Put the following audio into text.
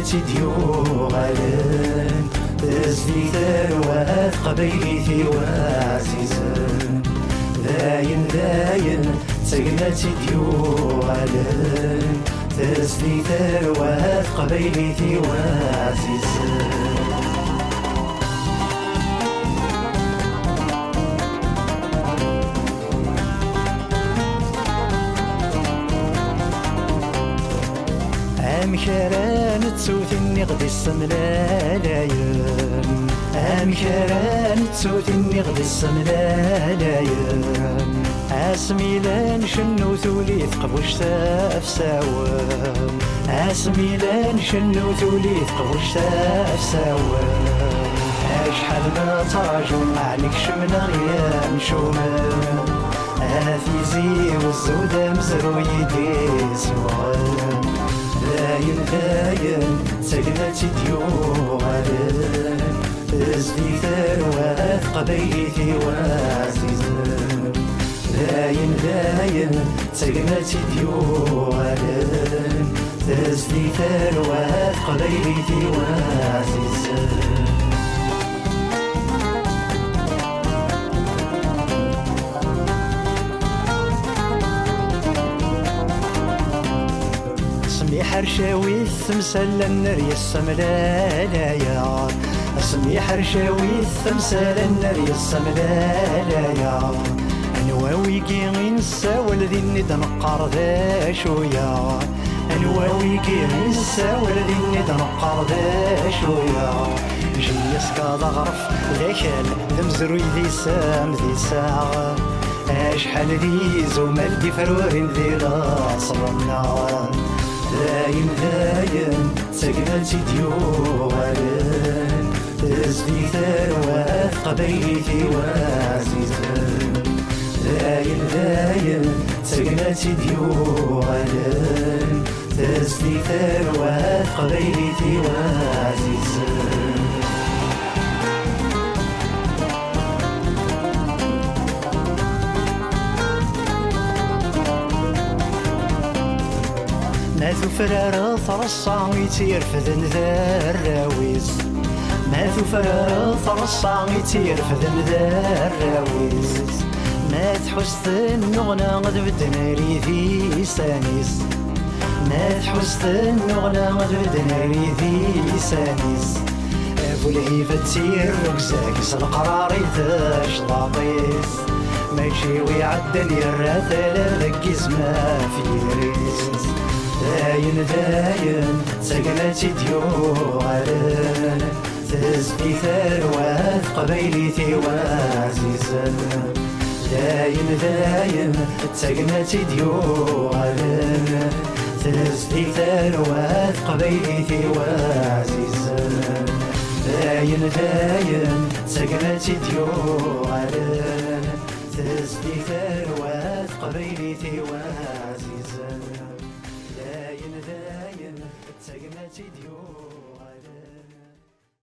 تقنتي ديوغالن تزدي ثروات قبيلتي وعزيزن داين تقنتي ديوغالن تزدي ثروات قبيلتي وعزيزن أمكران تسوتني غدي السملالاين أمكران تسوتني غدي السملالاين أسميلان شنو ثوليت قبوش تافساوان أسميلان شنو ثوليت قبوش تافساوان أشحال ما تراجو عليك شمنا غيام شومان أثيزي والزودة مزرو يدي سوان داين سقنتي ديوغالن تزدي ثروات قبيلتي وعزيزن داين سقنتي ديوغالن تزدي ثروات قبيلتي وعزيزن اسمي حرشاوي الثمسال النار يسملالايا اسمي حرشاوي الثمسال النار يسملالايا انواوي كي نساول ذي الند نقار ذا شويا انواوي كي نساول ذي الند نقار ذا شويا جيس كاد غرف لكن ذمزروي ذي سام ذي ساعة اشحال ذي زومال دي فرورين ذي لاصرنا داين سقنتي ديوغالن تزدي ثروات قبيلتي وعزيزن داين سقنتي ديوغالن تزدي ثروات قبيلتي وعزيزن ما ثفرار ثرصا يتيرفذن ذا الراويز ما ثفرار ثرصا يتيرفذن ذا الراويز ما تحست النغنى غد بدناري ذي سانيس ما تحست النغنى غد بدناري ذي سانيس ابو الهيفة تسير ركزاك القرار يثاش لاطيس ماشي ويعدل يرثل ذكيز ما في ريس داين سقنتي ديوغالن تزدي ثروات قبيلتي وعزيزن داين سقنتي ديوغالن تزدي ثروات قبيلتي وعزيزن داين سقنتي ديوغالن تزدي ثروات قبيلتي وعزيزن داين سقنتي ديوغالن